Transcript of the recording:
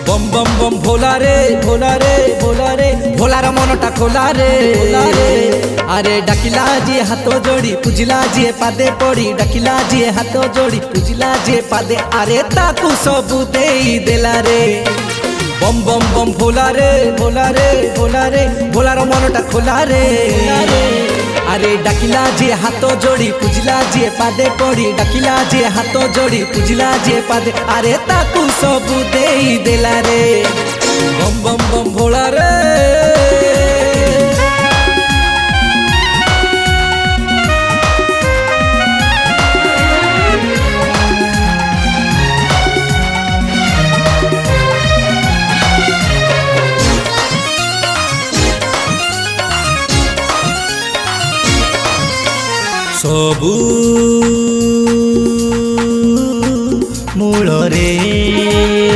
बम बम बम भोला रे भोला रे भोला रे भोलार मनटा खोला रे अरे डाकिला जी हाथ जोड़ी पूजिला जी पादे पड़ी डाकिला जी हाथ जोड़ी पूजिला जी पादे अरे ताकू सबू देई देला रे बम बम बम भोला रे भोला रे भोला रे भोलार मनटा खोला रे अरे डाकिला जी हाथ जोड़ी पूजिला जी पादे पड़ी डाकिला जी हाथ जोड़ी पूजिला जी पादे अरे ताकू सबू देई देला रे बम बम बम भोला रे सबू मूल रे